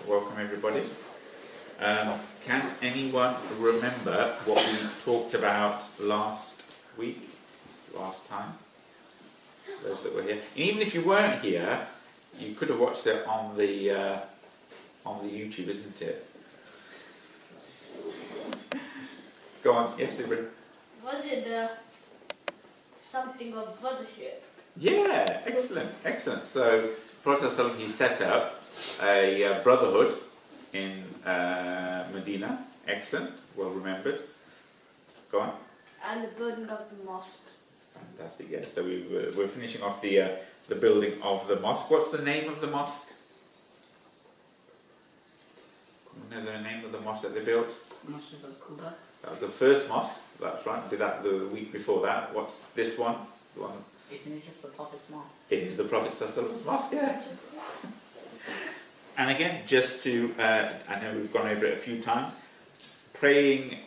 Welcome everybody. Can anyone remember what we talked about last time? Those that were here. And even if you weren't here, you could have watched it on the YouTube, isn't it? Go on, yes, Ibrahim. Was it something of brothership? Yeah, excellent. So, Prophet ﷺ, he set up a brotherhood in Medina. Excellent, well remembered. Go on. And the building of the mosque. Fantastic, yes. So we're finishing off the building of the mosque. What's the name of the mosque? You know the name of the mosque that they built? That was the first mosque, that's right. Did that the week before that. What's this one? The one? Isn't it just the Prophet's mosque? It is the Prophet's mosque, yeah. And again, just to, I know we've gone over it a few times, praying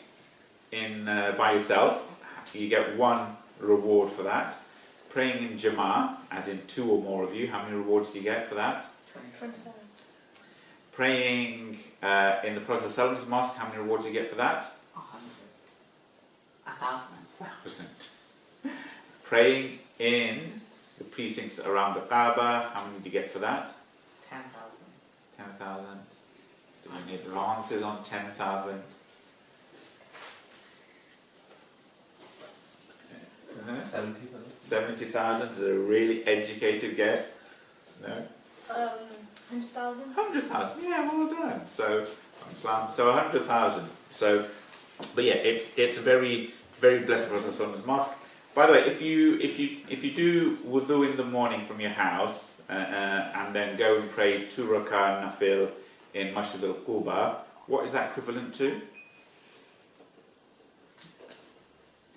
in by yourself, you get one reward for that. Praying in Jama'ah, as in two or more of you, how many rewards do you get for that? 27. Praying in the Prophet's mosque, how many rewards do you get for that? 100. 1,000. 1,000. Praying in the precincts around the Kaaba, how many do you get for that? 10,000. 10,000. Do you need the answers on 10,000? 70,000. 70,000 is a really educated guess. No? 100,000. 100,000. Yeah, well done. So 100,000. So, but yeah, it's a very blessed Prophet's mosque. By the way, if you do wudu in the morning from your house and then go and pray 2 rak'ah nafil in Masjid al-Quba, what is that equivalent to?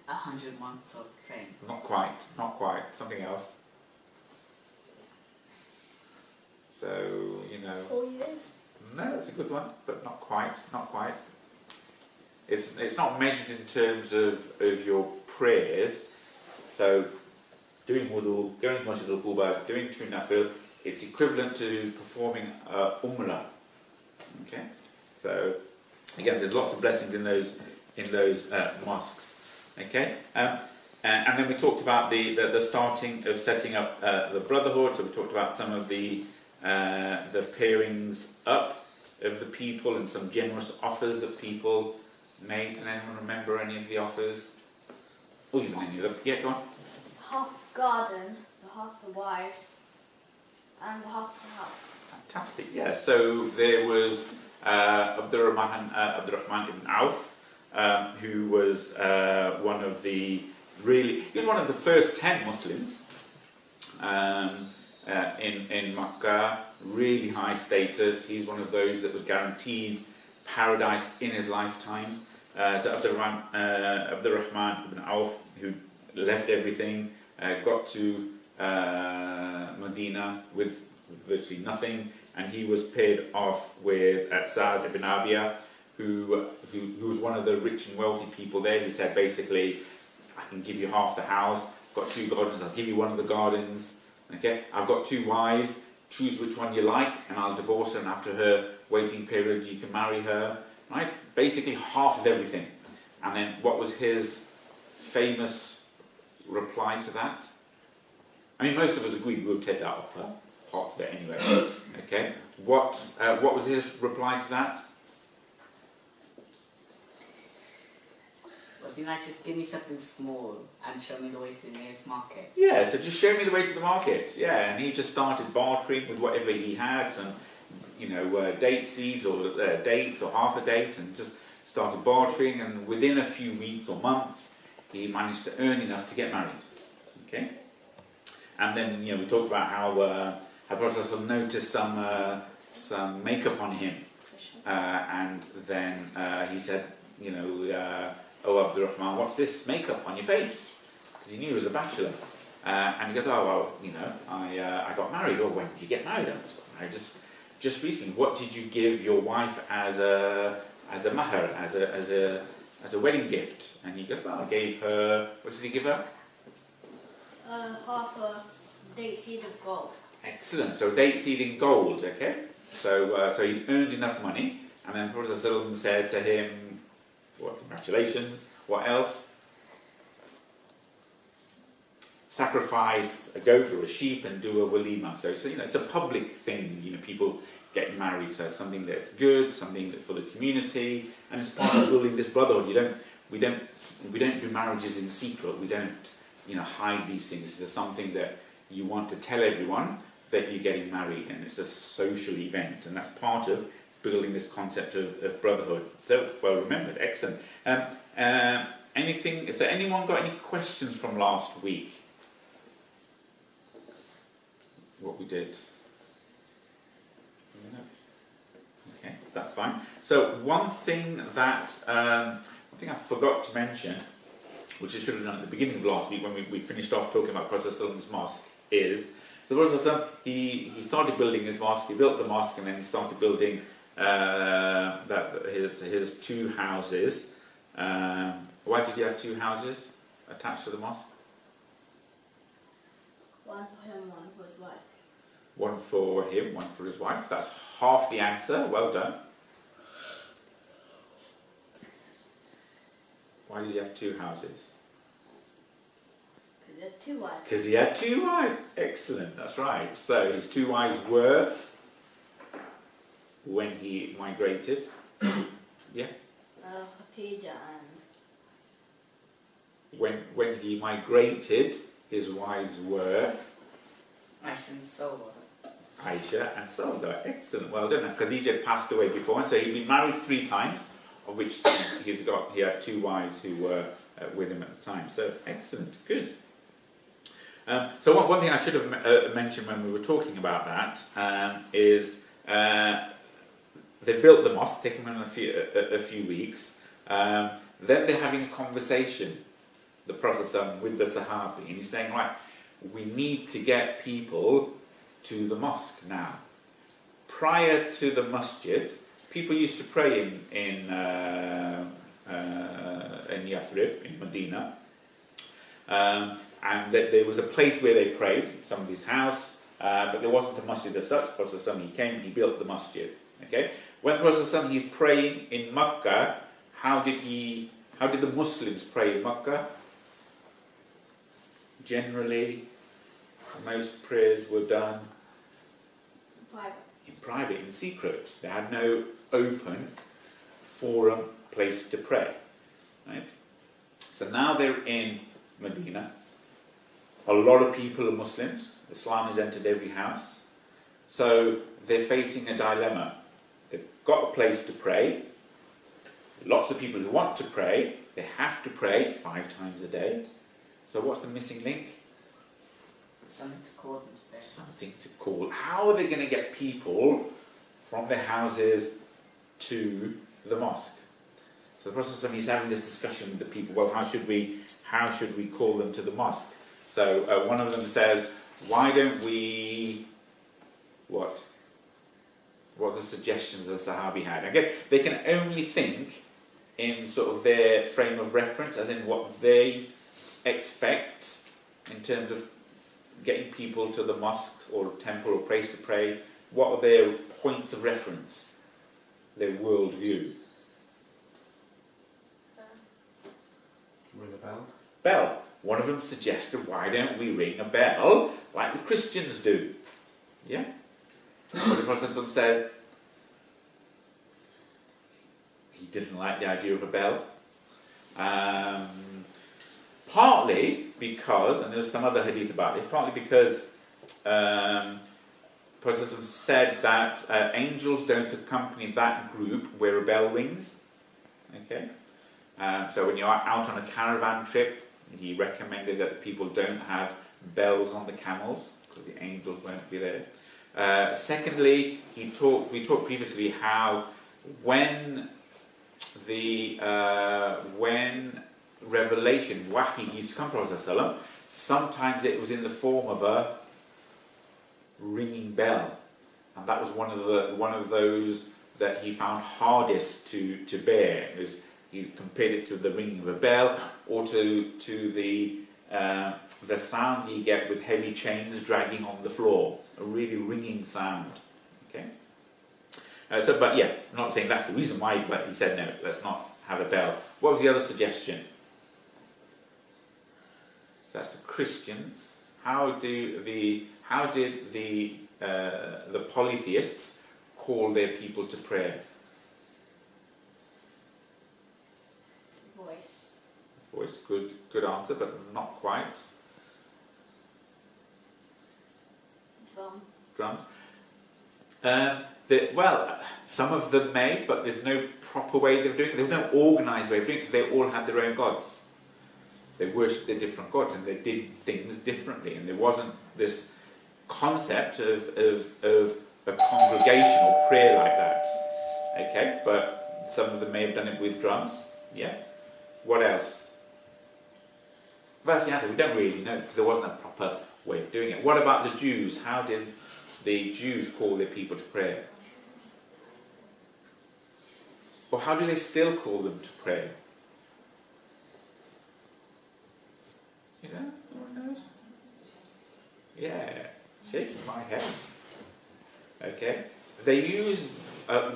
100 months of training. Not quite. Something else. So, 4 years. No, it's a good one, but not quite. It's not measured in terms of your prayers. So, doing wudu, going to Masjid al-Quba, doing 2 nafil, it's equivalent to performing umrah. Okay? So, again, there's lots of blessings in those mosques. Okay? And then we talked about the starting of setting up the Brotherhood. So we talked about some of the pairings up of the people and some generous offers that people made. Can anyone remember any of the offers? Oh, you know any of them? Yeah, go on. Half the garden, half the wives, and half the house. Fantastic, yeah. So there was Abdurrahman ibn Auf, who was one of the first 10 Muslims in Makkah, really high status. He's one of those that was guaranteed paradise in his lifetime. So Abdurrahman ibn Auf, who left everything, got to Medina with virtually nothing, and he was paired off with Sa'd ibn Abiyah, who was one of the rich and wealthy people there. He said, basically, I can give you half the house, I've got 2 gardens, I'll give you one of the gardens, okay? I've got 2 wives, choose which one you like, and I'll divorce her, and after her waiting period, you can marry her, right? Basically, half of everything. And then, what was his famous reply to that? I mean, most of us agreed we would take that offer, parts of it anyway, okay? What was his reply to that? Was he like, just give me something small and show me the way to the nearest market? Yeah, so just show me the way to the market. Yeah, and he just started bartering with whatever he had, some, date seeds or dates or half a date, and just started bartering. And within a few weeks or months, he managed to earn enough to get married. Okay, and then we talked about how Prophet noticed some makeup on him, and then he said, oh, Abdurrahman, what's this makeup on your face? Because he knew he was a bachelor. And he goes, oh, well, I got married. Oh, when did you get married? I got married just recently. What did you give your wife as a mahar, as a wedding gift? And he goes, well, I gave her, what did he give her? Half a date seed of gold. Excellent. So date seed in gold, okay? So he earned enough money, and then Prophet said to him, well, congratulations. What else? Sacrifice a goat or a sheep and do a walima. So it's a public thing. People getting married. So it's something that's good, something that's for the community, and it's part of building this brotherhood. We don't do marriages in secret. We don't hide these things. It's just something that you want to tell everyone that you're getting married, and it's a social event, and that's part of building this concept of brotherhood. So, well remembered, excellent. Anything? So, anyone got any questions from last week? What we did? Okay, that's fine. So, one thing that I think I forgot to mention, which I should have done at the beginning of last week when we finished off talking about Prophet Muhammad's mosque, is so Prophet he started building his mosque. He built the mosque, and then he started building his two houses. Why did he have two houses attached to the mosque? One for him, one for his wife. One for him, one for his wife. That's half the answer. Well done. Why did he have two houses? Because he had two wives. Because he had two wives. Excellent, that's right. So his two wives were, when he migrated, yeah? Hijra and... When he migrated, his wives were Aisha and Seerah. Aisha and Seerah. Excellent, well done. And Khadija passed away before, and so he'd been married 3 times, of which he had 2 wives who were with him at the time. So excellent, good. So one thing I should have mentioned when we were talking about that is they built the mosque, taking them a few weeks. Then they're having a conversation, the Prophet with the Sahabi, and he's saying, right, we need to get people to the mosque now. Prior to the masjid, people used to pray in Yathrib, in Medina, and that there was a place where they prayed, somebody's house, but there wasn't a masjid as such. Prophet he came, he built the masjid. Okay, when Prophet he's praying in Makkah, how did the Muslims pray in Makkah? Generally, most prayers were done in private, in secret. They had no open forum place to pray. Right? So now they're in Medina. A lot of people are Muslims. Islam has entered every house. So they're facing a dilemma. They've got a place to pray. Lots of people who want to pray. They have to pray 5 times a day. So what's the missing link? Something to call them to pray. Something to call. How are they going to get people from their houses to the mosque? So the Prophet is having this discussion with the people. Well, how should we call them to the mosque? So one of them says, why don't we... What are the suggestions the Sahabi had? Again, they can only think in sort of their frame of reference, as in what they expect in terms of getting people to the mosque or temple or place to pray. What are their points of reference? Their worldview. Ring a bell? Bell. One of them suggested, why don't we ring a bell like the Christians do? Yeah? But the Prophet said he didn't like the idea of a bell. Partly because, and there's some other hadith about this, partly because Prophet said that angels don't accompany that group where a bell rings. Okay? So when you're out on a caravan trip, he recommended that people don't have bells on the camels because the angels won't be there. Secondly, we talked previously how when revelation, wahi, used to come from Prophet, sometimes it was in the form of a ringing bell, and that was one of those that he found hardest to bear. He compared it to the ringing of a bell, or to the sound you get with heavy chains dragging on the floor. a really ringing sound. Okay. But yeah, I'm not saying that's the reason why, but he said no, let's not have a bell. What was the other suggestion? So that's the Christians. How did the polytheists call their people to prayer? Voice, good answer, but not quite. Drums. Well, some of them may, but there's no proper way of doing it. There's no organised way of doing it because they all had their own gods. They worshipped their different gods and they did things differently. And there wasn't this concept of a congregational prayer like that. Okay, but some of them may have done it with drums. Yeah. What else? That's the answer. We don't really know because there wasn't a proper way of doing it. What about the Jews? How did the Jews call their people to prayer? Or how do they still call them to prayer? You know? No one knows? Yeah. Shaking my head. Okay. They use,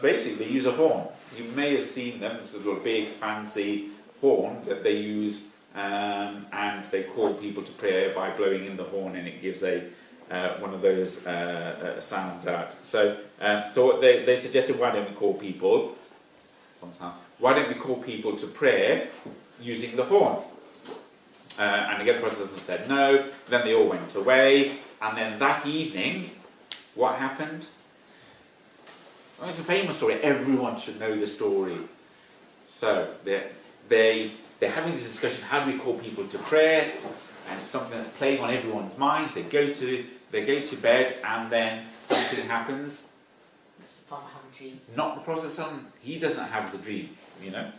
basically they use a horn. You may have seen them. It's a little big fancy horn that they use, and they call people to prayer by blowing in the horn, and it gives a one of those sounds out. So what they suggested, why don't we call people to prayer using the horn? And again, the Protestants said no. Then they all went away, and then that evening, what happened? Well, it's a famous story. Everyone should know the story. So they're having this discussion. How do we call people to prayer? And it's something that's playing on everyone's mind. They go to bed, and then something happens. Does the Prophet have a dream? Not the Prophet. He doesn't have the dream. You know,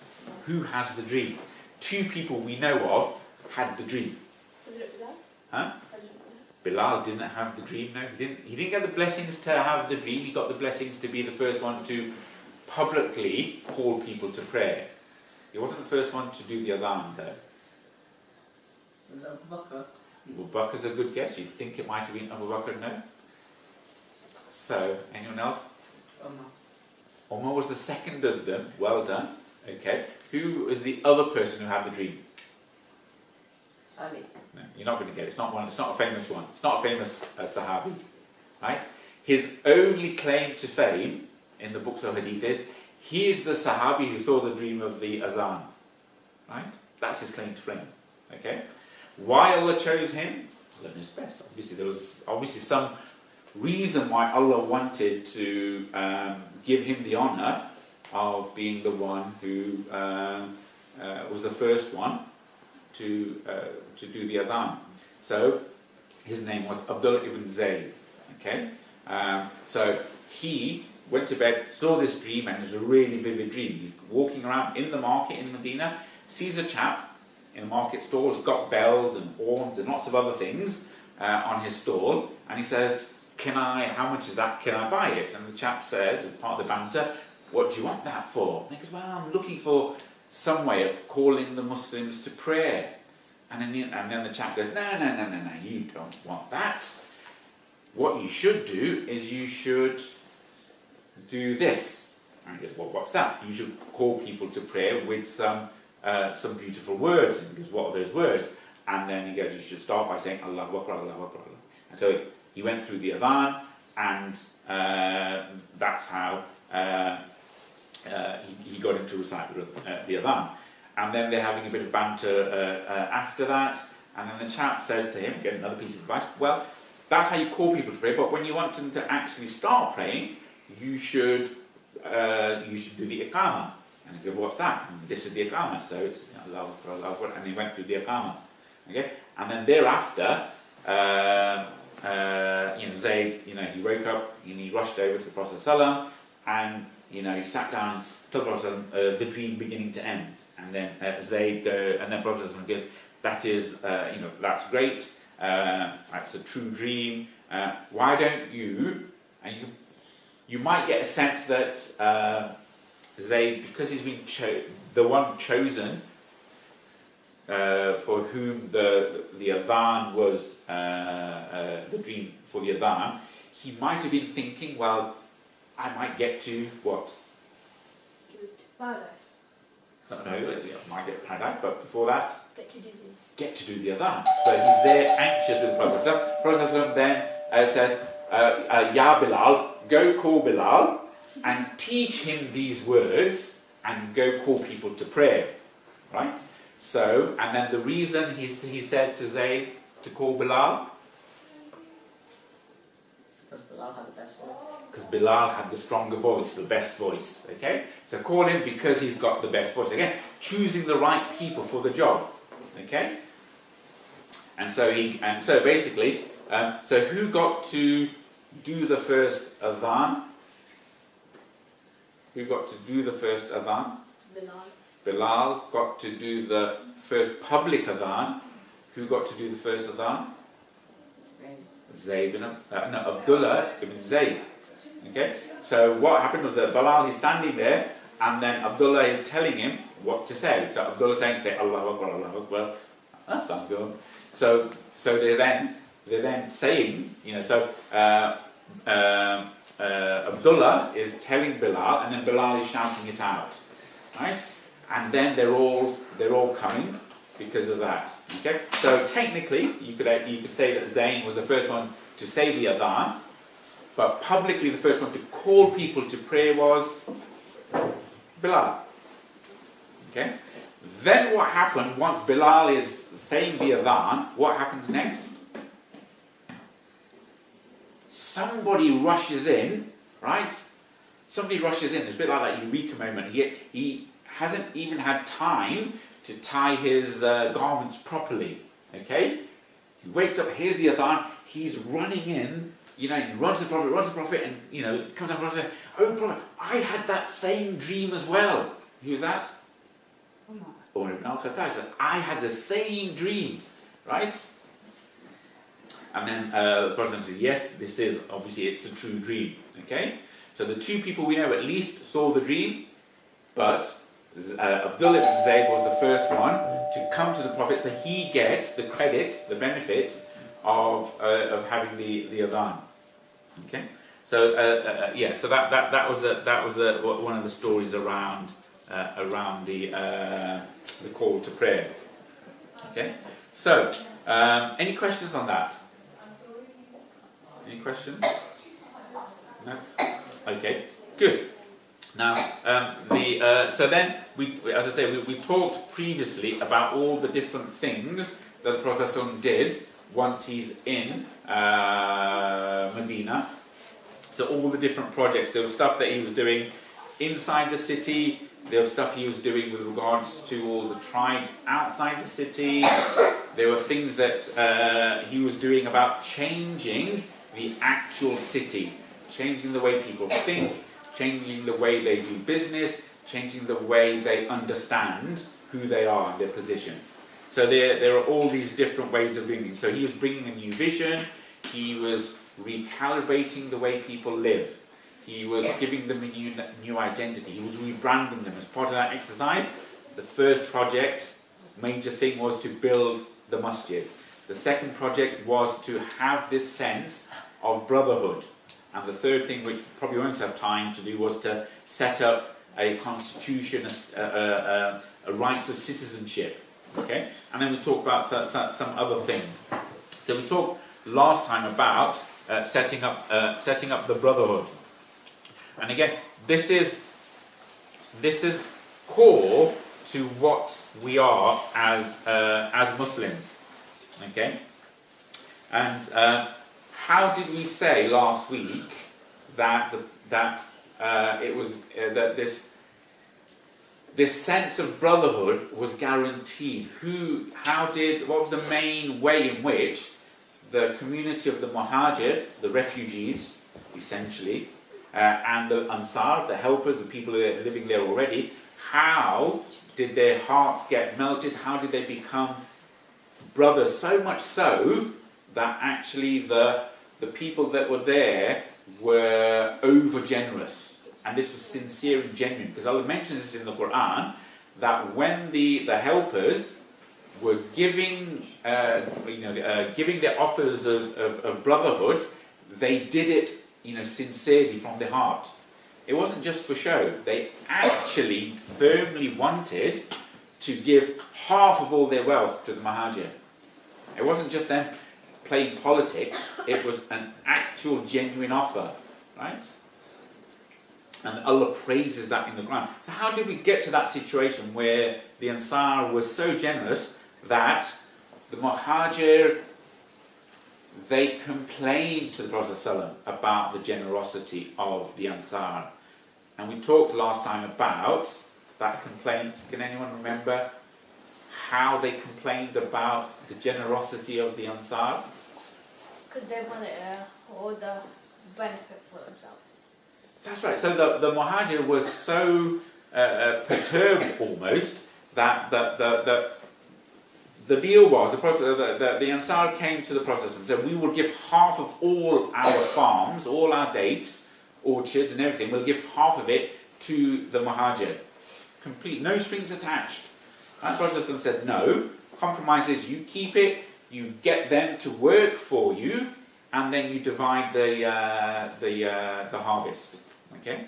who has the dream? Two people we know of had the dream. Was it Bilal? Huh? Bilal didn't have the dream. No, he didn't get the blessings to have the dream. He got the blessings to be the first one to publicly call people to prayer. He wasn't the first one to do the adhan, though. Was it Abu Bakr? Abu Bakr's a good guess. You'd think it might have been Abu Bakr, no? So, anyone else? Umar was the second of them. Well done. Okay. Who was the other person who had the dream? Ali. No, you're not going to get it. It's not one. It's not a famous one. It's not a famous Sahabi, right? His only claim to fame in the books of Hadith is he is the Sahabi who saw the dream of the Azan, right? That's his claim to fame. Okay. Why Allah chose him? Allah knows best. Obviously, there was some reason why Allah wanted to give him the honor of being the one who was the first one to do the adhan. So his name was Abdullah ibn Zayd. Okay, so he went to bed, saw this dream, and it was a really vivid dream. He's walking around in the market in Medina, sees a chap in a market stall, has got bells and horns and lots of other things on his stall, and he says, how much is that? Can I buy it? And the chap says, as part of the banter, what do you want that for? And he goes, well, I'm looking for some way of calling the Muslims to prayer. And then the chap goes, no, you don't want that. What you should do is you should do this. And he goes, well, what's that? You should call people to prayer with some beautiful words. And he goes, what are those words? And then he goes, you should start by saying, Allahu Akbar, Allahu Akbar. And so he went through the adhan, and that's how he got him to recite the adhan. And then they're having a bit of banter after that, and then the chap says to him, again, another piece of advice, well, that's how you call people to pray, but when you want them to actually start praying, you should do the iqamah. And he goes, what's that? And this is the iqamah, so it's Allahu Akbar, Allahu Akbar, and he went through the iqamah. Okay? And then thereafter, Zayd, he woke up and he rushed over to the Prophet ﷺ, and he sat down and told the Prophet the dream beginning to end. And then Zayd, and then Prophet ﷺ goes, that is, that's great. That's a true dream. Why don't you? And you might get a sense that Zayd, because he's been the one chosen for whom the adhan was the dream for the adhan, he might have been thinking, well, I might get to what? Paradise. No, I might get to paradise, but before that, Get to do the adhan. So he's there anxious with the Prophet. The Prophet then says, Ya Bilal, go call Bilal and teach him these words and go call people to prayer. Right? So, and then the reason he said to Zayd to call Bilal? Because Bilal had the best voice. Because Bilal had the stronger voice, the best voice. Okay? So call him because he's got the best voice. Again, choosing the right people for the job. Okay? And so basically, so who got to do the first adhan? Who got to do the first adhan? Bilal. Bilal got to do the first public adhan. Who got to do the first adhan? Abdullah ibn Zayd. Okay? So what happened was that Bilal is standing there and then Abdullah is telling him what to say. So Abdullah is saying, say Allahu Akbar, Allahu Akbar. That sounds good. So they're then saying, Abdullah is telling Bilal and then Bilal is shouting it out. Right? And then they're all coming because of that. Okay? So technically you could say that Zayn was the first one to say the adhan, but publicly the first one to call people to prayer was Bilal. Okay? Then what happened once Bilal is saying the adhan, what happens next? Somebody rushes in, right? Somebody rushes in. It's a bit like that Eureka moment. He hasn't even had time to tie his garments properly. Okay? He wakes up, here's the adhan, he's running in, he runs to the Prophet, and, comes up and says, oh, Prophet, I had that same dream as well. Who's that? Umar ibn al-Khattab said, I had the same dream, right? And then the Prophet said, yes, this is, obviously, it's a true dream, okay? So the two people we know at least saw the dream, but Abdullah ibn Zayd was the first one to come to the Prophet, so he gets the credit, the benefit of having the adhan. Okay, so so that was one of the stories around the call to prayer. Okay, so any questions on that? Any questions? No. Okay, good. Now, so then as I say, we talked previously about all the different things that the Prophet did once he's in Medina. So all the different projects. There was stuff that he was doing inside the city. There was stuff he was doing with regards to all the tribes outside the city. There were things that he was doing about changing the actual city, changing the way people think, changing the way they do business, changing the way they understand who they are and their position. So there are all these different ways of doing things. So he was bringing a new vision, he was recalibrating the way people live, he was giving them a new identity, he was rebranding them. As part of that exercise, the first project, major thing, was to build the masjid. The second project was to have this sense of brotherhood. And the third thing, which probably won't have time to do, was to set up a constitution, a rights of citizenship. Okay? And then we talked about some other things. So we talked last time about setting up the brotherhood. And again, this is core to what we are as Muslims. Okay? And how did we say last week that it was that this sense of brotherhood was guaranteed? What was the main way in which the community of the Muhajir, the refugees, essentially, and the Ansar, the helpers, the people who are living there already, how did their hearts get melted? How did they become brothers? So much so that actually the people that were there were over generous, and this was sincere and genuine. Because Allah mentions this in the Quran, that when the helpers were giving their offers of brotherhood, they did it, sincerely from their heart. It wasn't just for show. They actually firmly wanted to give half of all their wealth to the Muhajir. It wasn't just them playing politics, it was an actual genuine offer, right? And Allah praises that in the Quran. So how did we get to that situation where the Ansar was so generous that the Muhajir, they complained to the Prophet ﷺ about the generosity of the Ansar? And we talked last time about that complaint. Can anyone remember how they complained about the generosity of the Ansar? Because they wanted all the benefit for themselves. That's right. So the Muhajir was so perturbed almost that the deal was, the Ansar came to the Prophet and said, we will give half of all our farms, all our dates, orchards and everything, we'll give half of it to the Muhajir. Complete, no strings attached. And the Prophet said, no, compromise is you keep it, you get them to work for you, and then you divide the harvest. Okay?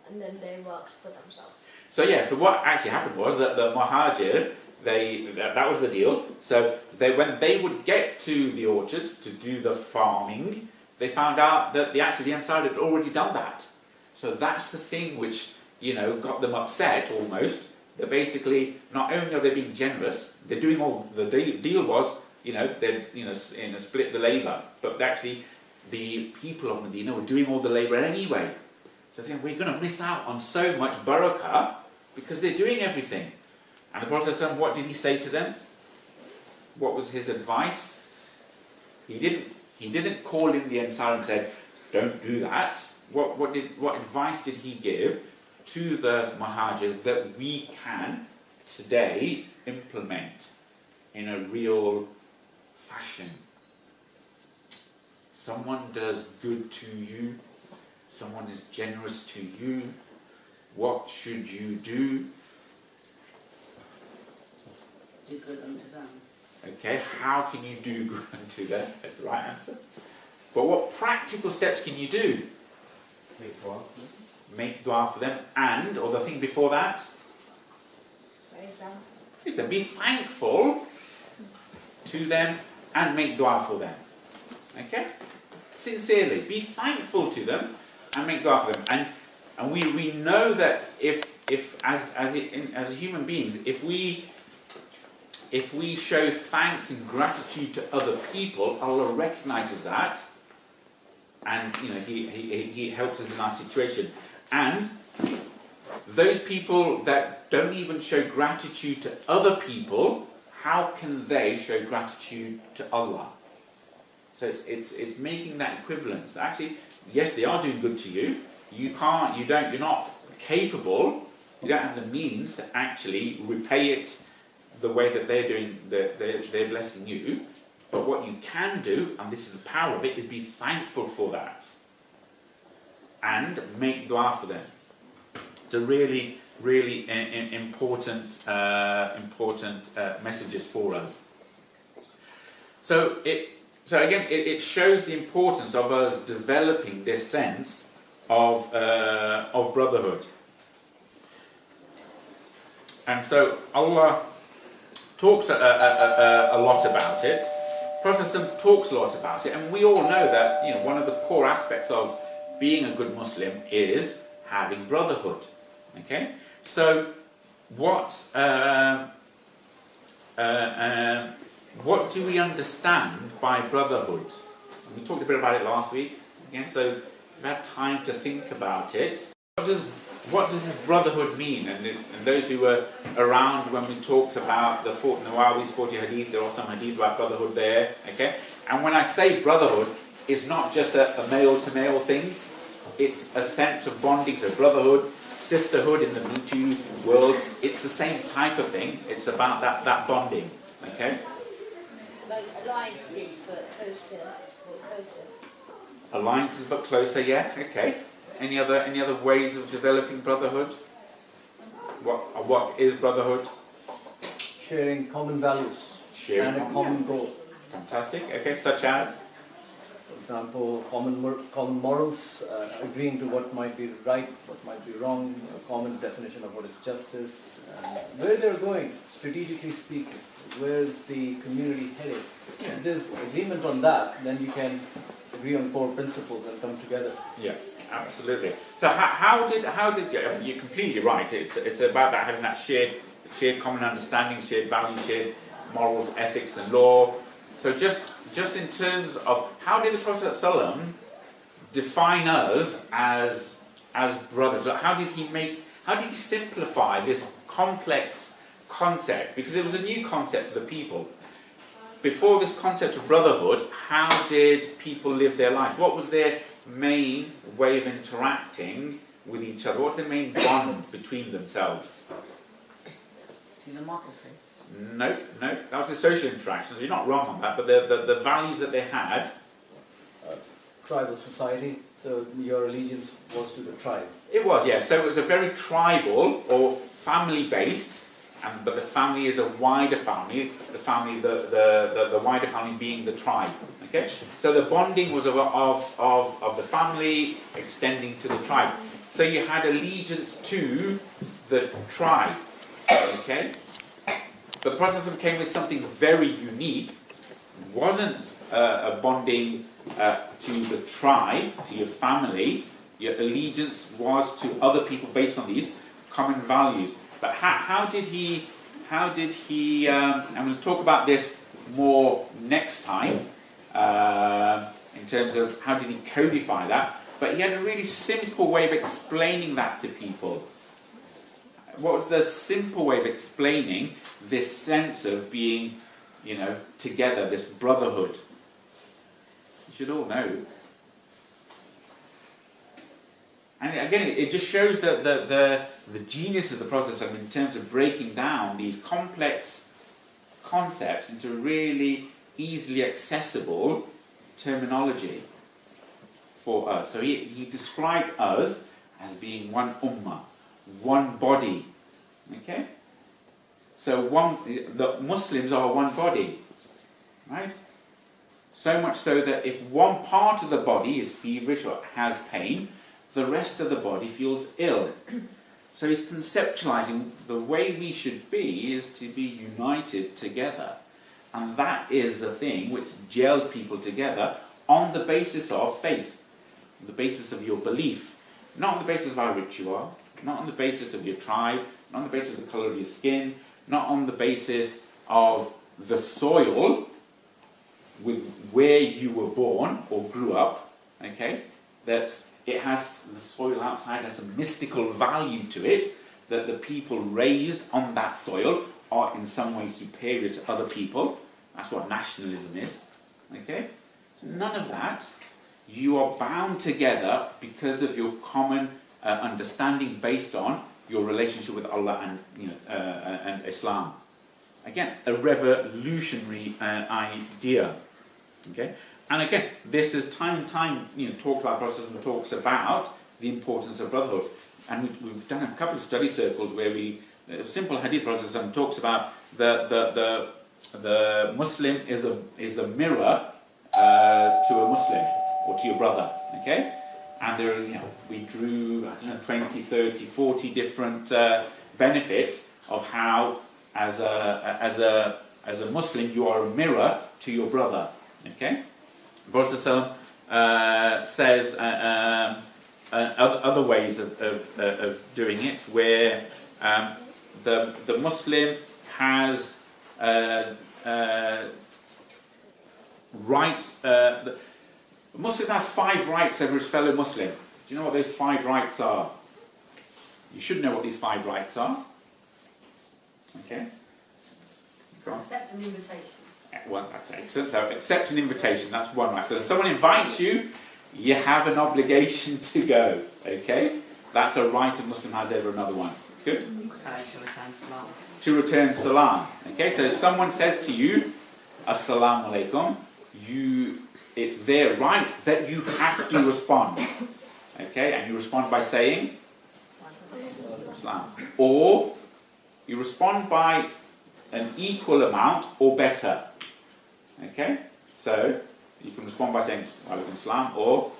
And then they worked for themselves. So what actually happened was that the Muhajir, that was the deal. So when they would get to the orchards to do the farming, they found out that the Ansar had already done that. So that's the thing which, got them upset almost. That basically, not only are they being generous, they're doing all, the deal was, they'd, split the labour. But actually, the people of Medina were doing all the labour anyway. So they think, we're going to miss out on so much barakah because they're doing everything. And the Prophet ﷺ, what did he say to them? What was his advice? He didn't call in the Ansar and said, don't do that. What advice did he give to the Muhajir that we can today implement in a real fashion? Someone does good to you, someone is generous to you, what should you do? Do good unto them. Okay, how can you do good unto them? That's the right answer. But what practical steps can you do? Make dua. Make dua for them, and, or the thing before that, Praise them. is to be thankful to them and make dua for them. Okay? Sincerely, be thankful to them and make dua for them. And we know that if as human beings, if we show thanks and gratitude to other people, Allah recognizes that, and He helps us in our situation. And those people that don't even show gratitude to other people, how can they show gratitude to Allah? So it's making that equivalence. Actually, yes, they are doing good to you. You're not capable, you don't have the means to actually repay it the way that they're doing, they're blessing you. But what you can do, and this is the power of it, is be thankful for that. And make dua for them. It's a really, really important messages for us. So again, it shows the importance of us developing this sense of brotherhood. And so Allah talks a lot about it. Prophet talks a lot about it, and we all know that one of the core aspects of being a good Muslim is having brotherhood. Okay, so what do we understand by brotherhood? We talked a bit about it last week. Again, so we've had time to think about it. What does this brotherhood mean? And those who were around when we talked about the Nawawi's 40 hadith, there are some hadith about brotherhood there. Okay, and when I say brotherhood, it's not just a male-to-male thing. It's a sense of bonding, so brotherhood, sisterhood in the Me Too world. It's the same type of thing. It's about that bonding. Okay. Like alliances, but closer. Alliances, but closer. Yeah. Okay. Any other ways of developing brotherhood? What is brotherhood? Sharing common values and a common goal. Fantastic. Okay, such as example, common morals, agreeing to what might be right, what might be wrong, a common definition of what is justice, where they're going, strategically speaking, where's the community headed. If there's agreement on that, then you can agree on core principles and come together. Yeah, absolutely. So how did you're completely right. It's about that having that shared common understanding, shared values, shared morals, ethics, and law. So just in terms of how did the Prophet ﷺ define us as brothers? How did he simplify this complex concept? Because it was a new concept for the people. Before this concept of brotherhood, how did people live their lives? What was their main way of interacting with each other? What was their main bond between themselves? In the marketplace. No, that was the social interactions. You're not wrong on that, but the values that they had. Tribal society, so your allegiance was to the tribe. It was, yes. So it was a very tribal or family-based, but the family is a wider family. The wider family being the tribe. Okay, so the bonding was of the family extending to the tribe. So you had allegiance to the tribe. Okay. But the Prophet came with something very unique. It wasn't a bonding to the tribe, to your family. Your allegiance was to other people based on these common values. But how did he? And we'll talk about this more next time in terms of how did he codify that. But he had a really simple way of explaining that to people. What was the simple way of explaining this sense of being, together, this brotherhood? You should all know. And again, it just shows that the genius of the process in terms of breaking down these complex concepts into really easily accessible terminology for us. So he described us as being one ummah, one body. Okay? So the Muslims are one body. Right? So much so that if one part of the body is feverish or has pain, the rest of the body feels ill. So he's conceptualizing the way we should be is to be united together. And that is the thing which gelled people together on the basis of faith, on the basis of your belief, not on the basis of how rich you are, not on the basis of your tribe, not on the basis of the colour of your skin, not on the basis of the soil with where you were born or grew up, okay? That it has, the soil outside has some mystical value to it, that the people raised on that soil are in some way superior to other people. That's what nationalism is, okay? So none of that. You are bound together because of your common understanding based on your relationship with Allah and Islam. Again, a revolutionary idea. Okay, and again, this is time and time talked about Prophet talks about the importance of brotherhood, and we've done a couple of study circles where simple hadith Prophet talks about the Muslim is the mirror to a Muslim or to your brother. Okay. And there, we drew, 20, 30, 40 different benefits of how, as a Muslim, you are a mirror to your brother. Okay, the Prophet says other ways of doing it, where the Muslim has rights. A Muslim has 5 rights over his fellow Muslim. Do you know what those 5 rights are? You should know what these 5 rights are. Okay? Accept an invitation. Well, that's excellent. So accept an invitation, that's one right. So if someone invites you, you have an obligation to go. Okay? That's a right a Muslim has over another one. Good? To return salam. To return salam. Okay, so if someone says to you, Assalamu alaikum, it's their right that you have to respond. Okay, and you respond by saying Islam. Or you respond by an equal amount or better. Okay, so You can respond by saying wa alaikum salam or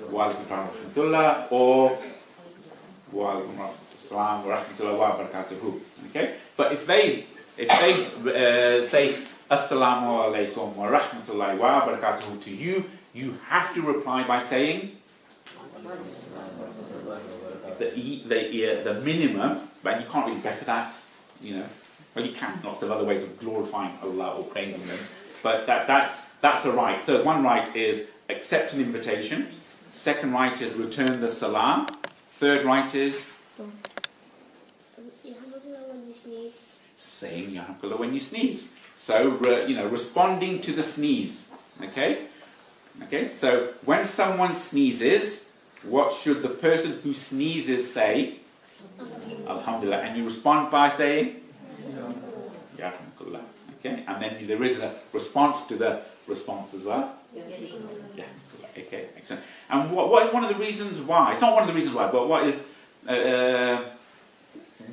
wa alaikum rahmatullah or wa alaikum salam wa rahmatullah wa barakatuhu. Okay? But if they say assalamu alaikum wa rahmatullahi wa barakatuhu to you, you have to reply by saying the minimum, but you can't really better that, you know. Well, you can, lots of other ways of glorifying Allah or praising them, but that's a right. So one right is accept an invitation, second right is return the salam, third right is saying Yahmakullah when you sneeze. So, responding to the sneeze. Okay? Okay, so when someone sneezes, what should the person who sneezes say? Alhamdulillah. And you respond by saying? Yahmakullah. Okay, and then there is a response to the response as well. Yeah. Okay, excellent. And what is one of the reasons why? It's not one of the reasons why, but what is...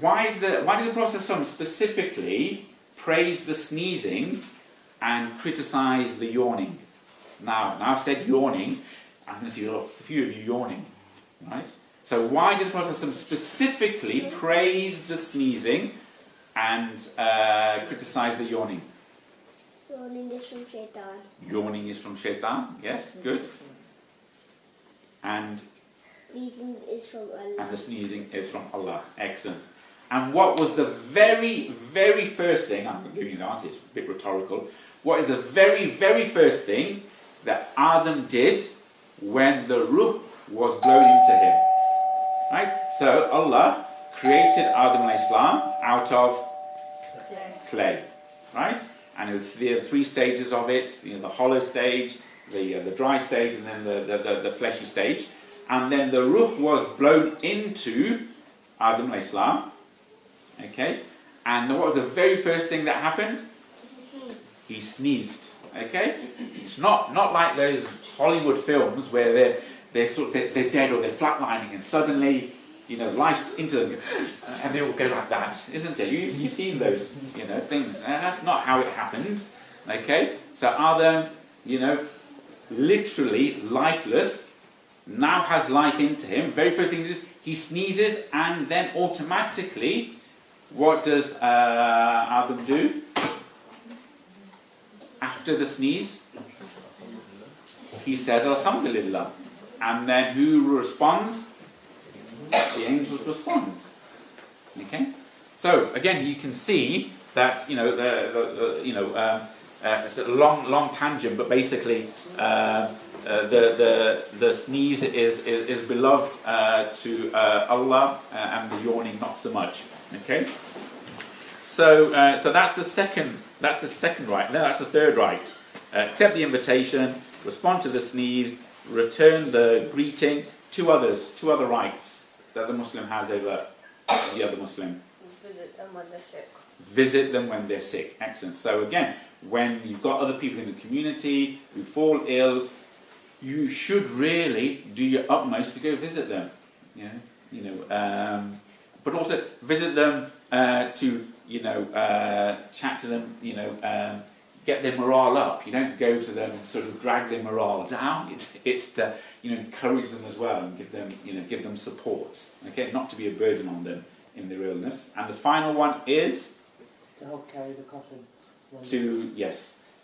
why did the Prophet specifically praise the sneezing and criticize the yawning? Now I've said yawning, I'm going to see a few of you yawning, right? So why did the Prophet specifically praise the sneezing and criticize the yawning? Yawning is from shaitan. Yawning is from shaitan, yes, good. And Sneezing is from Allah. And the sneezing is from Allah, excellent. And what was the very, very first thing, I'm going to give you the answer, it's a bit rhetorical, what is the very, very first thing that Adam did when the ruh was blown into him? Right? So Allah created Adam alayhi salam out of clay. Right? And there are three stages of it, the hollow stage, the dry stage, and then the fleshy stage. And then the ruh was blown into Adam alayhi salam. Okay? And what was the very first thing that happened? He sneezed. Okay? It's not like those Hollywood films where they're dead or they're flatlining and suddenly, life into them and they all go like that, isn't it? You've seen those, things. And that's not how it happened. Okay? So Adam, literally lifeless, now has life into him. Very first thing is he sneezes, and then automatically, what does Adam do? After the sneeze, he says Alhamdulillah. And then who responds? The angels respond. Okay? So again, you can see that it's a long tangent, but basically the sneeze is beloved to Allah, and the yawning not so much. Okay? So that's the second right. No, that's the third right. Accept the invitation, respond to the sneeze, return the greeting. Two other rights that the Muslim has over the other Muslim. Visit them when they're sick. Visit them when they're sick. Excellent. So again, when you've got other people in the community who fall ill, you should really do your utmost to go visit them. But also visit them to chat to them. Get their morale up. You don't go to them and sort of drag their morale down. It's to encourage them as well and give them support. Okay, not to be a burden on them in their illness. And the final one is To help carry the coffin.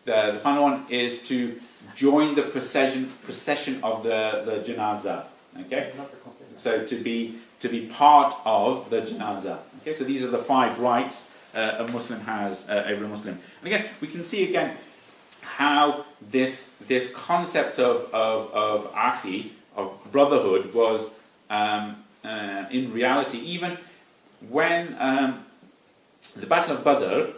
The final one is to join the procession of the janazah. Okay, Not the coffin. so to be part of the janazah. Okay, so these are the 5 rights a Muslim has over a Muslim. And again, we can see how this concept of akhi, of brotherhood, was in reality, even when the Battle of Badr,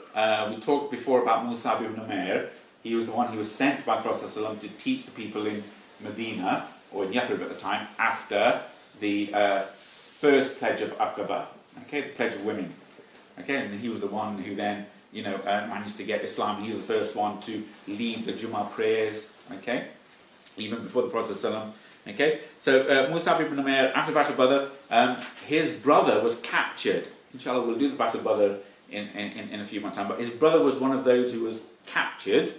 we talked before about Musab ibn Umair. He was the one who was sent by Prophet ﷺ to teach the people in Medina, or in Yathrib at the time, after the first pledge of Aqaba, the pledge of women. And he was the one who then, managed to get Islam. He was the first one to lead the Jummah prayers, even before the Prophet ﷺ. So Musab ibn Umair, after the Battle of Badr, his brother was captured. Inshallah, we'll do the Battle of Badr in a few months' time. But his brother was one of those who was captured,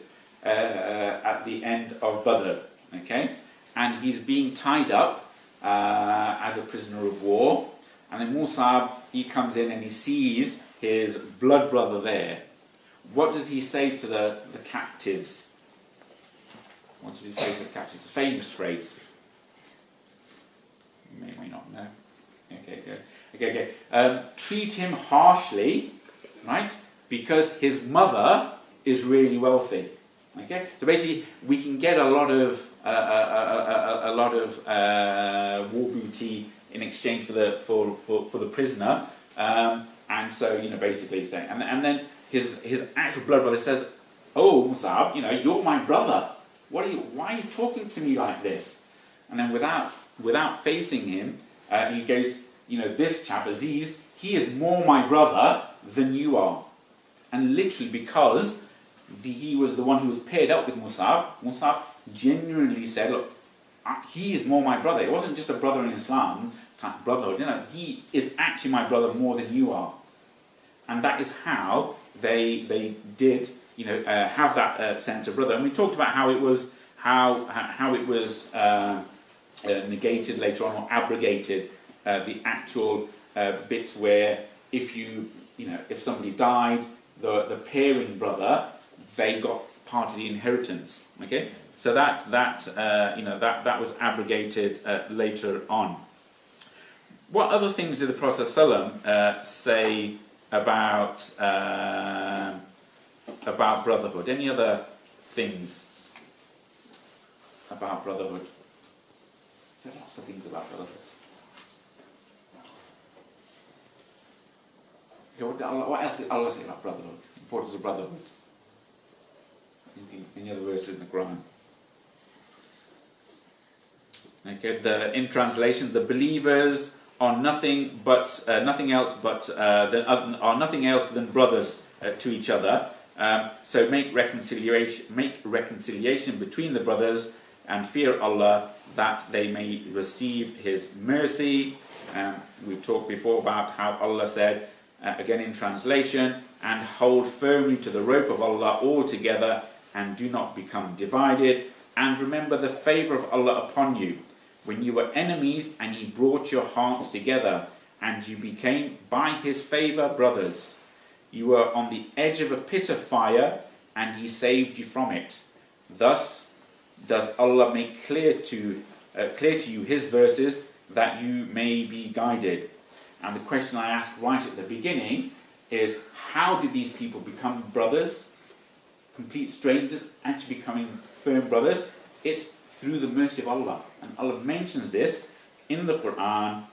at the end of Badr, okay? And he's being tied up as a prisoner of war. And then Musab, he comes in and he sees his blood brother there. What does he say to the captives? What does he say to the captives? It's a famous phrase. You may not know. Okay. Treat him harshly, right? Because his mother is really wealthy. Okay. So basically, we can get a lot of war booty in exchange for the prisoner, and so basically saying, and then his actual blood brother says, "Oh, Musab, you're my brother. Why are you talking to me like this?" And then without facing him, he goes, this chap Aziz, he is more my brother than you are, and literally because he was the one who was paired up with Musab. Musab genuinely said, "Look, he is more my brother. It wasn't just a brother in Islam type brotherhood. He is actually my brother more than you are." And that is how they did, have that sense of brother. And we talked about how it was negated later on, or abrogated, the actual bits where if somebody died, the pairing brother, they got part of the inheritance. Okay, so that was abrogated later on. What other things did the Prophet ﷺ say about brotherhood? Any other things about brotherhood? There are lots of things about brotherhood. What else did Allah say about brotherhood? The importance of brotherhood. Any other verses in the Quran? Okay, in translation, the believers are nothing else than brothers to each other. So make reconciliation between the brothers and fear Allah that they may receive His mercy. We've talked before about how Allah said, again in translation, and hold firmly to the rope of Allah all together and do not become divided. And remember the favour of Allah upon you, when you were enemies and He brought your hearts together, and you became by His favour brothers. You were on the edge of a pit of fire, and He saved you from it. Thus does Allah make clear to you His verses, that you may be guided. And the question I asked right at the beginning is, how did these people become brothers? Complete strangers, actually becoming firm brothers? It's through the mercy of Allah. And Allah mentions this in the Quran,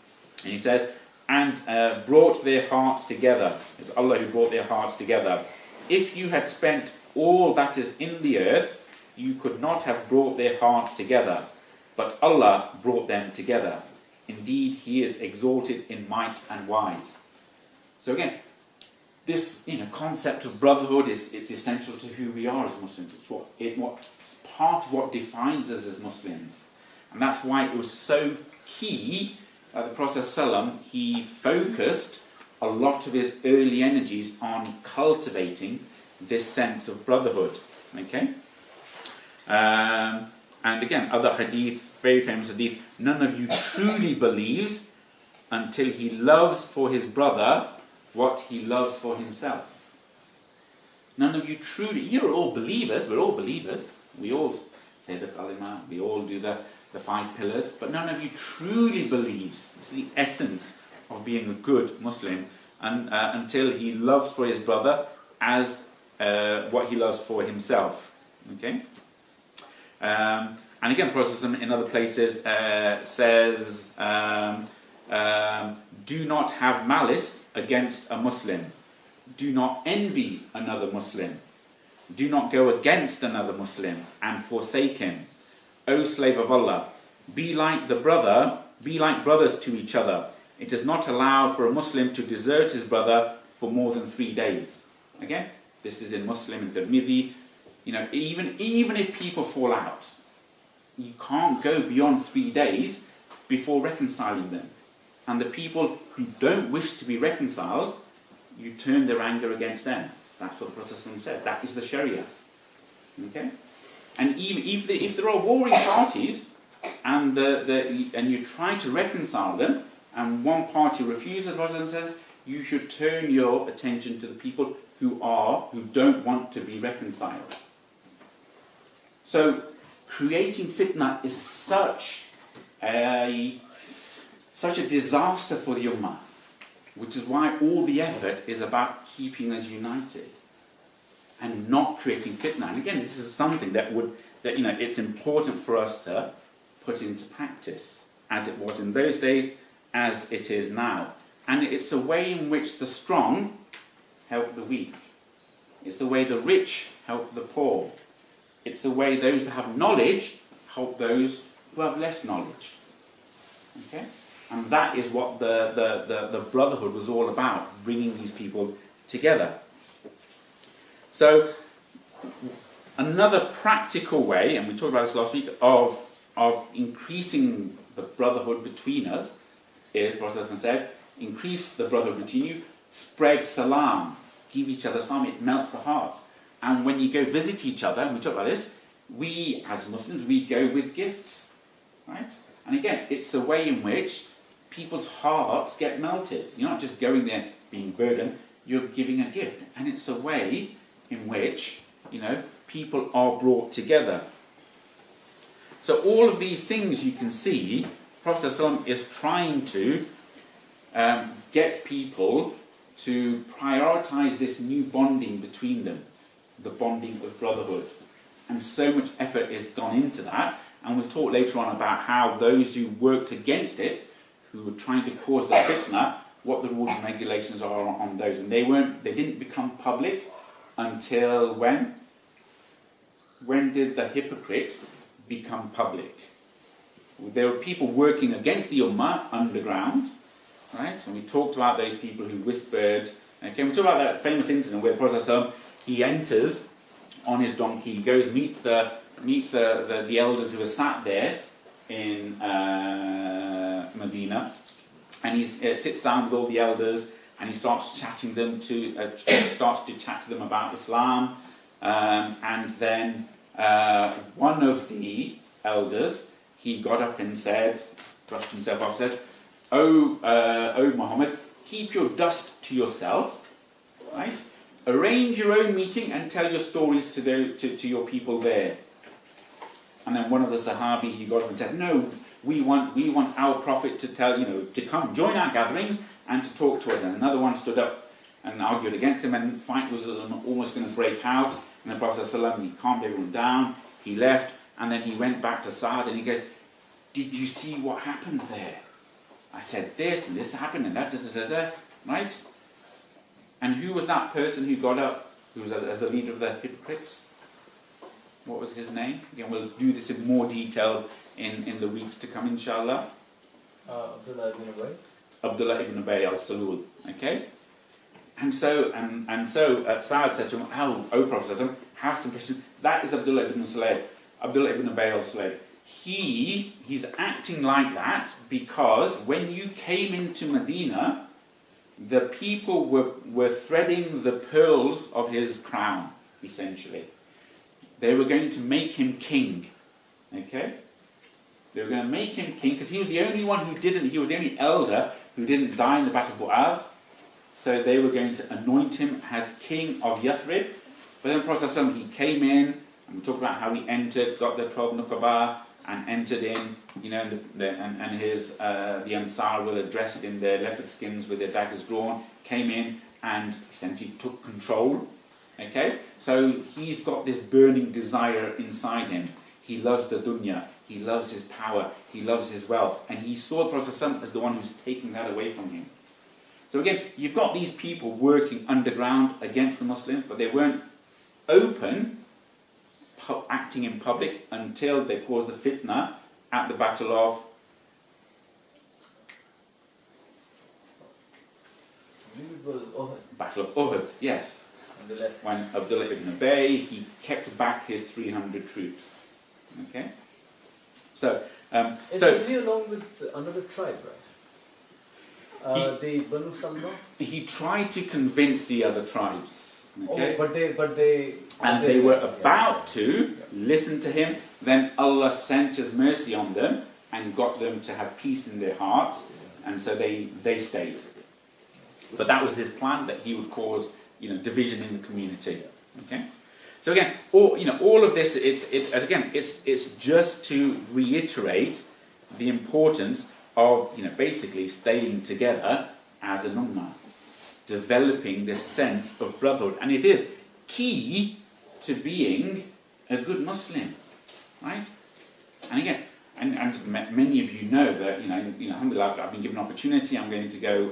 and He says, and brought their hearts together. It's Allah who brought their hearts together. If you had spent all that is in the earth, you could not have brought their hearts together. But Allah brought them together. Indeed, He is exalted in might and wise. So again, this concept of brotherhood it's essential to who we are as Muslims. It's part of what defines us as Muslims, and that's why it was so key. The Prophet ﷺ, he focused a lot of his early energies on cultivating this sense of brotherhood. Okay, and again, other hadith, very famous hadith: none of you truly believes until he loves for his brother what he loves for himself. None of you truly, you're all believers, we're all believers, we all say the kalima, we all do the 5 pillars, but none of you truly believes. It's the essence of being a good Muslim, and until he loves for his brother as what he loves for himself. Okay? And again, Prophet in other places says, do not have malice against a Muslim. Do not envy another Muslim. Do not go against another Muslim and forsake him. O slave of Allah, be like brothers to each other. It does not allow for a Muslim to desert his brother for more than 3 days. Again, this is in Muslim and Tirmidhi. Even if people fall out, you can't go beyond 3 days before reconciling them. And the people who don't wish to be reconciled, you turn their anger against them. That's what the Prophet said. That is the Sharia. Okay? And even if there are warring parties, and you try to reconcile them, and one party refuses, Prophet says, you should turn your attention to the people who don't want to be reconciled. So, creating fitna is such a disaster for the ummah, which is why all the effort is about keeping us united and not creating fitna. And again, this is something that it's important for us to put into practice, as it was in those days, as it is now. And it's a way in which the strong help the weak. It's the way the rich help the poor. It's the way those that have knowledge help those who have less knowledge. Okay? And that is what the Brotherhood was all about, bringing these people together. So, another practical way, and we talked about this last week, of increasing the brotherhood between us is, Prophet said, increase the brotherhood between you, spread salam, give each other salam, it melts the hearts. And when you go visit each other, and we talk about this, we as Muslims, we go with gifts, right? And again, it's a way in which people's hearts get melted. You're not just going there being burdened, you're giving a gift. And it's a way in which, people are brought together. So all of these things you can see, Prophet ﷺ is trying to get people to prioritise this new bonding between them, the bonding of brotherhood. And so much effort is gone into that, and we'll talk later on about how those who worked against it, who were trying to cause the fitna, what the rules and regulations are on those. And they didn't become public until when? When did the hypocrites become public? There were people working against the Ummah underground, right? And we talked about those people who whispered. Okay, we talked about that famous incident where the Prophet ﷺ, he enters on his donkey, he goes meets the elders who were sat there in Medina, and he sits down with all the elders, and he starts chatting to chat to them about Islam, and then one of the elders, he got up and said, brushed himself off, said, "O Muhammad, keep your dust to yourself, right? Arrange your own meeting and tell your stories to your people there." And then one of the Sahabi, he got up and said, "No, we want our Prophet to to come join our gatherings and to talk to us." And another one stood up and argued against him, and the fight was almost going to break out. And the Prophet ﷺ, he calmed everyone down, he left, and then he went back to Sa'd and he goes, "Did you see what happened there? I said this and this happened and that, right?" And who was that person who got up, who was as the leader of the hypocrites? What was his name? Again, we'll do this in more detail in the weeks to come, inshallah. Abdullah ibn Ubay. Abdullah ibn Ubay al-Salul. Okay? And so Sa'd said to him, "Oh Prophet, have some questions." That is Abdullah ibn Ubay al-Salul. He's acting like that because when you came into Medina, the people were threading the pearls of his crown, essentially. They were going to make him king. Okay? They were going to make him king because he was the only one he was the only elder who didn't die in the Battle of Bu'ath. So they were going to anoint him as king of Yathrib. But then the Prophet ﷺ, he came in, and we talked about how he entered, got the 12 Nuqaba, and entered in, and the Ansar were dressed in their leopard skins with their daggers drawn, came in and essentially took control. Okay? So he's got this burning desire inside him. He loves the dunya, he loves his power, he loves his wealth, and he saw the Prophet ﷺ as the one who's taking that away from him. So again, you've got these people working underground against the Muslims, but they weren't open, acting in public, until they caused the fitna at the Battle of Uhud, yes. And they left. When Abdullah ibn Ubay, he kept back his 300 troops. Okay? So, Is he along with another tribe, right? The Banu Salma? He tried to convince the other tribes. Okay? But they And they were about to listen to him. Then Allah sent His mercy on them and got them to have peace in their hearts. And so they stayed. But that was His plan, that He would cause, division in the community. Okay? So again, all of this, it's just to reiterate the importance of, basically staying together as an ummah, developing this sense of brotherhood, and it is key to being a good Muslim, right? And again, and many of you know that, alhamdulillah, I've been given an opportunity. I'm going to go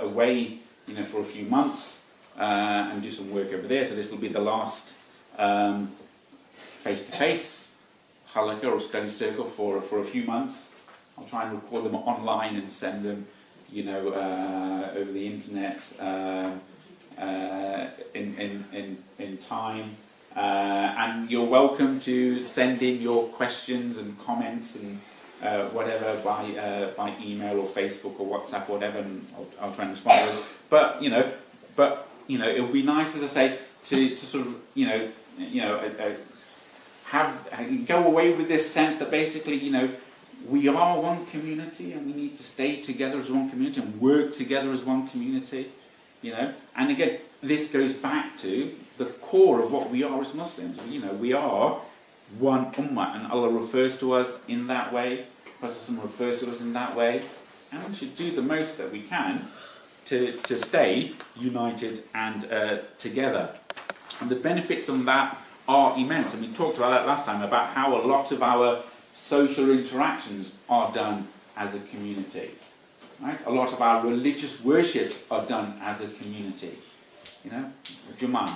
away, for a few months and do some work over there. So this will be the last face-to-face halaqah or study circle for a few months. I'll try and record them online and send them, over the internet in time. And you're welcome to send in your questions and comments and whatever by email or Facebook or WhatsApp or whatever, and I'll try and respond to those. But it would be nice, as I say, to sort of go away with this sense that basically we are one community and we need to stay together as one community and work together as one community. And again, this goes back to the core of what we are as Muslims. We are one ummah, and Allah refers to us in that way. Prophet refers to us in that way, and we should do the most that we can to stay united and together. And the benefits on that are immense. And we talked about that last time, about how a lot of our social interactions are done as a community. Right? A lot of our religious worships are done as a community. Jummah,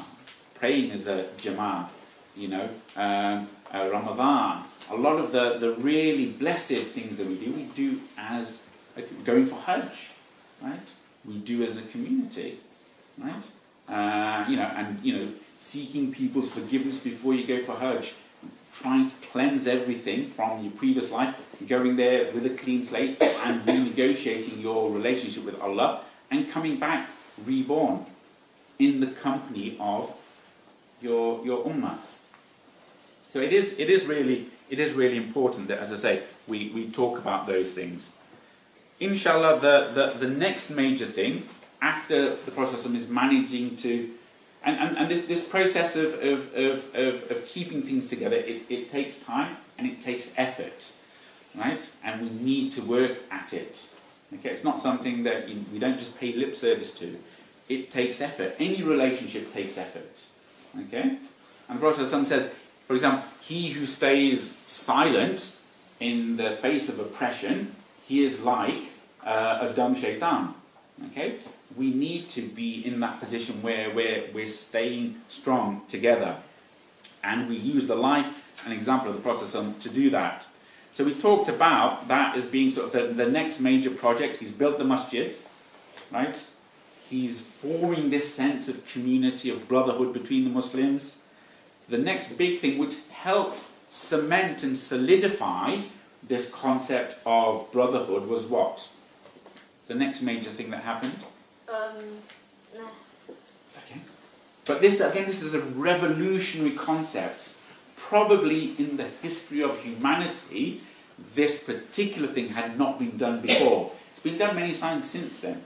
praying as a Jama'ah, Ramadan. A lot of the really blessed things that we do as going for Hajj, right? We do as a community, right? Seeking people's forgiveness before you go for Hajj, trying to cleanse everything from your previous life, going there with a clean slate and renegotiating your relationship with Allah, and coming back reborn in the company of your ummah. So it is really important that, as I say, we talk about those things. Inshallah, the next major thing after the process is managing to, and this process of keeping things together, it takes time and it takes effort, right? And we need to work at it. Okay, it's not something that we don't just pay lip service to. It takes effort. Any relationship takes effort. Okay, and the Prophet says, for example, he who stays silent in the face of oppression, he is like a dumb shaitan. Okay, we need to be in that position where we're staying strong together, and we use the life and example of the Prophet to do that. So we talked about that as being sort of the next major project. He's built the masjid, right? He's forming this sense of community, of brotherhood between the Muslims. The next big thing, which helped cement and solidify this concept of brotherhood, was what? The next major thing that happened? No. It's okay. But this is a revolutionary concept. Probably in the history of humanity, this particular thing had not been done before. It's been done many times since then.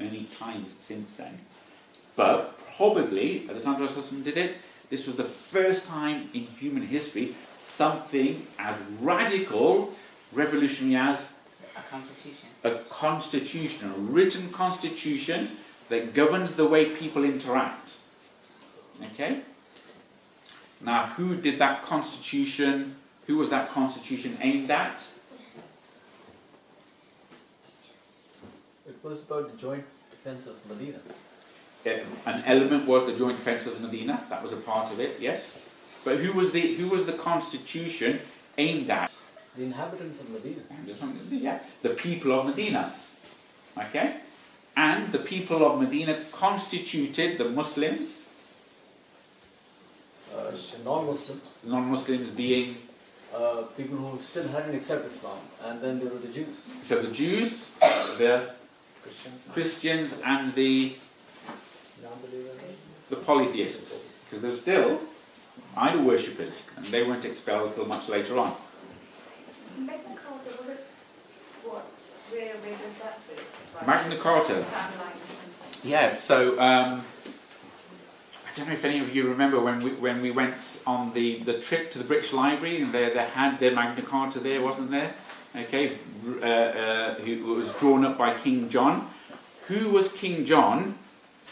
But probably, at the time Prophet did it, this was the first time in human history something as radical, revolutionary as a constitution, a written constitution that governs the way people interact. Okay? Now, who was that constitution aimed at? It was about the joint defense of Medina. An element was the joint defense of Medina. That was a part of it, yes. But who was the constitution aimed at? The inhabitants of Medina. Yeah, the people of Medina. Okay? And the people of Medina constituted the Muslims. Non-Muslims. Non-Muslims being? People who still hadn't accepted Islam. And then there were the Jews. So the Jews, the Christians and the the polytheists, because they're still idol worshippers, and they weren't expelled until much later on. Magna Carta, where does that sit? Magna Carta. Yeah, so I don't know if any of you remember when we went on the trip to the British Library, and they had their Magna Carta there, wasn't there? Okay, who was drawn up by King John. Who was King John?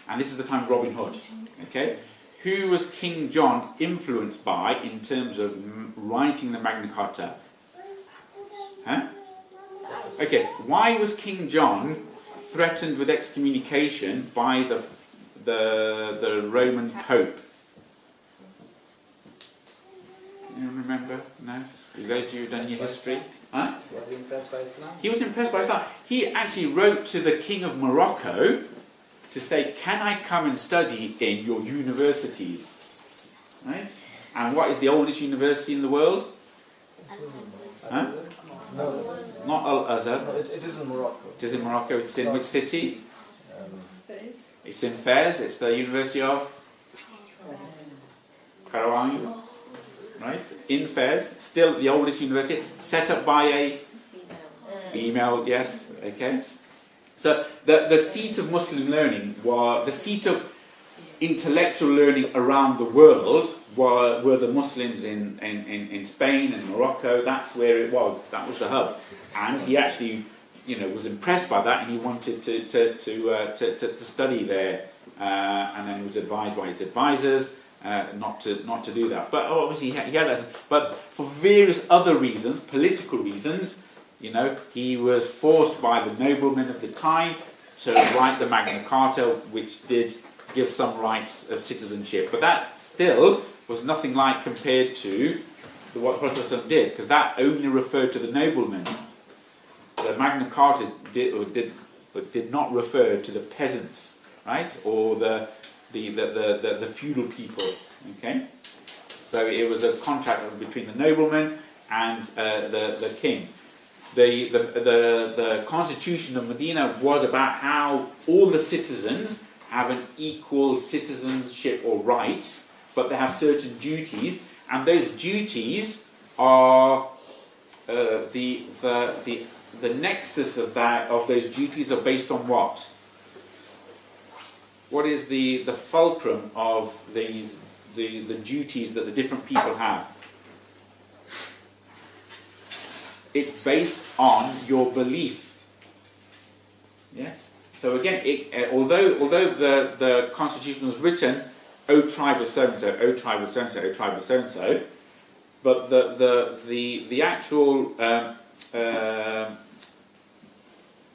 And this is the time of Robin Hood. Okay, who was King John influenced by in terms of writing the Magna Carta? Huh? Okay, why was King John threatened with excommunication by the Roman Pope? You remember? No? Those of you who've done your history? Huh? Was he impressed by Islam? He was impressed by Islam. He actually wrote to the King of Morocco to say, can I come and study in your universities? Right? And what is the oldest university in the world? Huh? No, Not Al-Azhar. no, it is in Morocco. It is in Morocco. It's in which city? Um, It's in Fez. It's the University of Karawangi. Right? In Fez. Still the oldest university. Set up by a female, yes. Okay. So the seat of Muslim learning, the seat of intellectual learning around the world were the Muslims in Spain and Morocco. That's where it was. That was the hub. And he actually, was impressed by that, and he wanted to study there. And then he was advised by his advisors not to do that. But obviously he had that. But for various other reasons, political reasons, he was forced by the noblemen of the time to write the Magna Carta, which did give some rights of citizenship. But that still was nothing like compared to what the Prophet did, because that only referred to the noblemen. The Magna Carta did not refer to the peasants, right, or the feudal people. Okay, so it was a contract between the nobleman and the king. The constitution of Medina was about how all the citizens have an equal citizenship or rights, but they have certain duties, and those duties are the nexus of those duties are based on what? What is the fulcrum of the duties that the different people have? It's based on your belief. Yes. So again, although the constitution was written, "O tribe of so and so, O tribe of so and so, O tribe of so and so," but the actual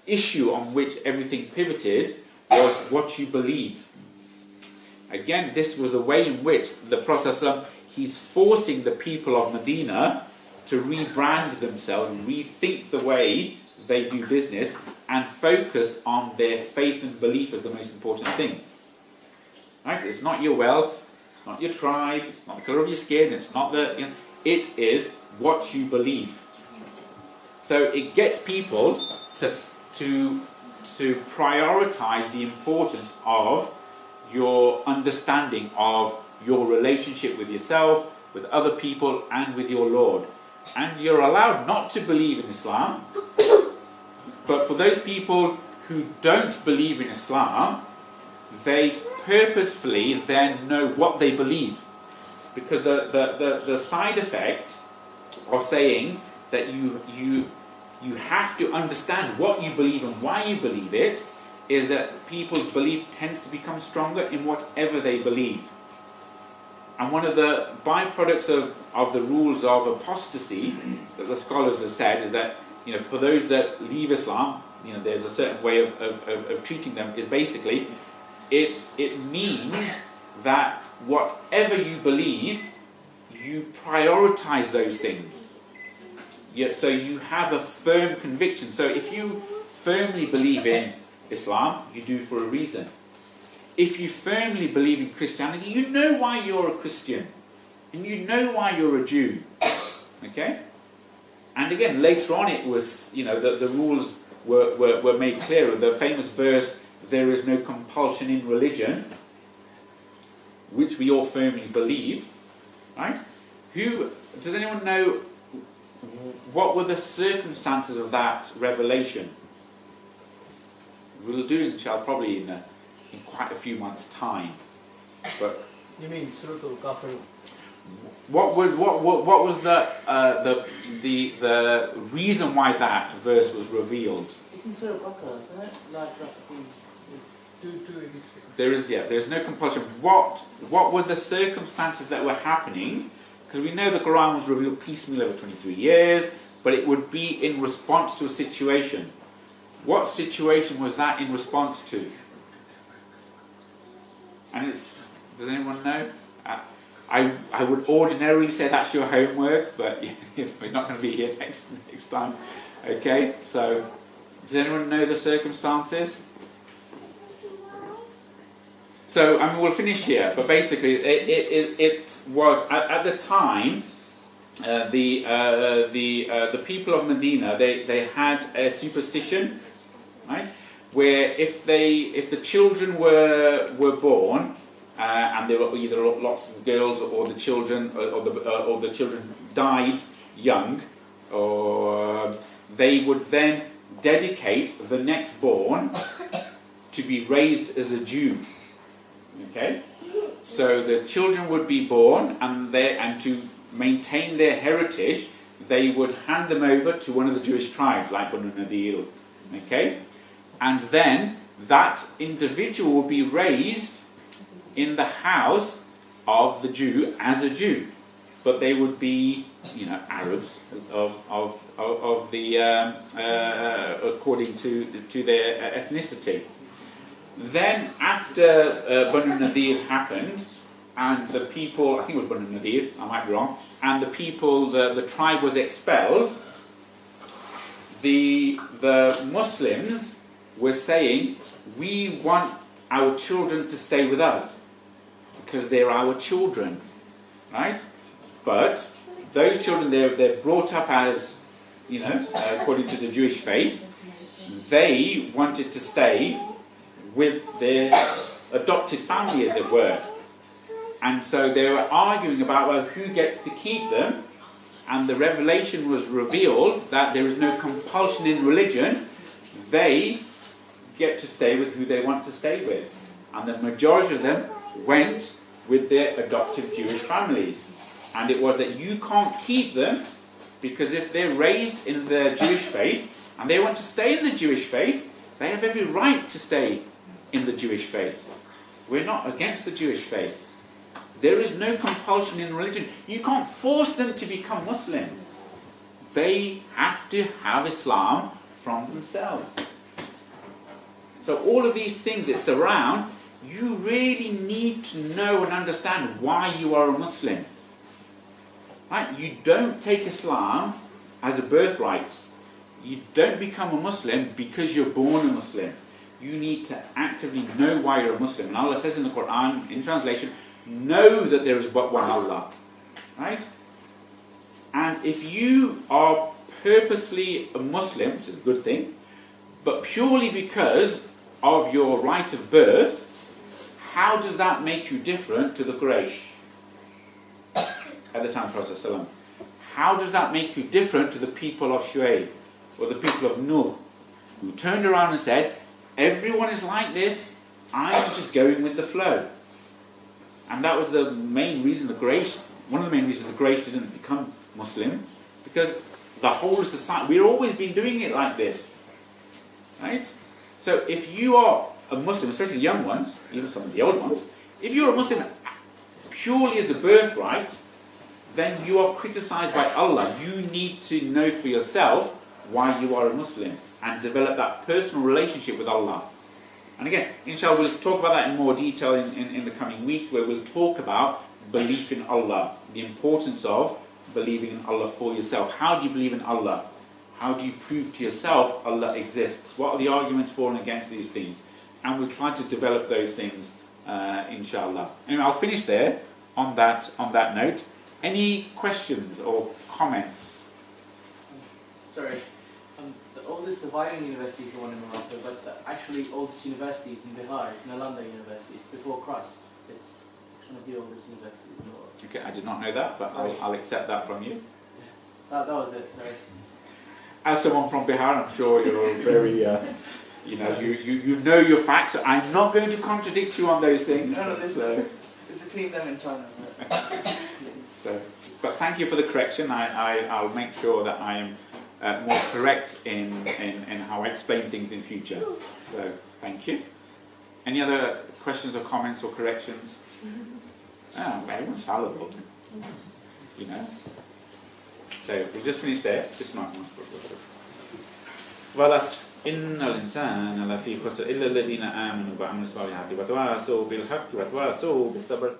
issue on which everything pivoted was what you believe. Again, this was the way in which the Prophet, he's forcing the people of Medina to rebrand themselves, rethink the way they do business, and focus on their faith and belief as the most important thing. Right? It's not your wealth, it's not your tribe, it's not the colour of your skin, it's not it is what you believe. So it gets people to prioritize the importance of your understanding of your relationship with yourself, with other people, and with your Lord. And you're allowed not to believe in Islam, but for those people who don't believe in Islam, they purposefully then know what they believe. Because the side effect of saying that you have to understand what you believe and why you believe it is that people's belief tends to become stronger in whatever they believe. And one of the byproducts of the rules of apostasy that the scholars have said is that, for those that leave Islam, there's a certain way of treating them, is basically it means that whatever you believe, you prioritize those things. So you have a firm conviction. So if you firmly believe in Islam, you do for a reason. If you firmly believe in Christianity, you know why you're a Christian. And you know why you're a Jew. Okay? And again, later on it was, the rules were made clearer. The famous verse, "There is no compulsion in religion," which we all firmly believe, right? Does anyone know what were the circumstances of that revelation? We'll do, inshallah, probably in quite a few months' time. But You mean Surah Al-Kafir? what was the reason why that verse was revealed? It's in Surah Al-Baqarah, isn't it? Like, There's no compulsion. What were the circumstances that were happening? Because we know the Quran was revealed piecemeal over 23 years, but it would be in response to a situation. What situation was that in response to? And does anyone know? I would ordinarily say that's your homework, but we're not going to be here next time. Okay, so does anyone know the circumstances? So, I mean, we'll finish here, but basically it was, at the time, the people of Medina, they had a superstition, right? Where if the children were born, and there were either lots of girls or the children or the children died young, or they would then dedicate the next born to be raised as a Jew. Okay, so the children would be born, and to maintain their heritage, they would hand them over to one of the Jewish tribes, like Banu Nadir. Okay, and then that individual would be raised in the house of the Jew as a Jew, but they would be, Arabs of the according to their ethnicity. Then after Banu Nadir happened, and the people, I think it was Banu Nadir, I might be wrong, and the people, the tribe was expelled, the Muslims were saying, we want our children to stay with us, because they're our children, right? But those children, they're brought up as, according to the Jewish faith, they wanted to stay with their adopted family, as it were. And so they were arguing about, well, who gets to keep them? And the revelation was revealed that there is no compulsion in religion. They get to stay with who they want to stay with. And the majority of them went with their adoptive Jewish families. And it was that you can't keep them, because if they're raised in the Jewish faith and they want to stay in the Jewish faith, they have every right to stay in the Jewish faith. We're not against the Jewish faith. There is no compulsion in religion. You can't force them to become Muslim. They have to have Islam from themselves. So all of these things that surround, you really need to know and understand why you are a Muslim. Right? You don't take Islam as a birthright. You don't become a Muslim because you're born a Muslim. You need to actively know why you're a Muslim. And Allah says in the Quran, in translation, know that there is but one Allah. Right? And if you are purposefully a Muslim, which is a good thing, but purely because of your right of birth, how does that make you different to the Quraysh at the time of Prophet ﷺ? How does that make you different to the people of Shu'aib or the people of Nuh, who turned around and said, everyone is like this, I'm just going with the flow? And that was the main reason one of the main reasons the Quraysh didn't become Muslim, because the whole of society, we've always been doing it like this. Right? So if you are a Muslim, especially the young ones, even some of the old ones, if you're a Muslim purely as a birthright, then you are criticized by Allah. You need to know for yourself why you are a Muslim and develop that personal relationship with Allah. And again, inshallah, we'll talk about that in more detail in the coming weeks, where we'll talk about belief in Allah, the importance of believing in Allah for yourself. How do you believe in Allah? How do you prove to yourself Allah exists? What are the arguments for and against these things? And we'll try to develop those things, inshallah. Anyway, I'll finish there on that note. Any questions or comments? Sorry. The oldest surviving university is the one in Morocco, but the actually oldest university is in Bihar, it's Nalanda University. It's before Christ. It's one of the oldest universities in the world. Okay, I did not know that, but I'll accept that from you. That was it, sorry. As someone from Bihar, I'm sure you're very, you know your facts. I'm not going to contradict you on those things. No, So, it's between them and China. but thank you for the correction. I'll make sure that I am more correct in how I explain things in future. So, thank you. Any other questions or comments or corrections? Oh, everyone's fallible. You know. So we'll just finish there. This might be والعصر إن الإنسان لفي خسر إلا الذين آمنوا وعملوا الصالحات وتواصوا بالحق وتواصوا بالصبر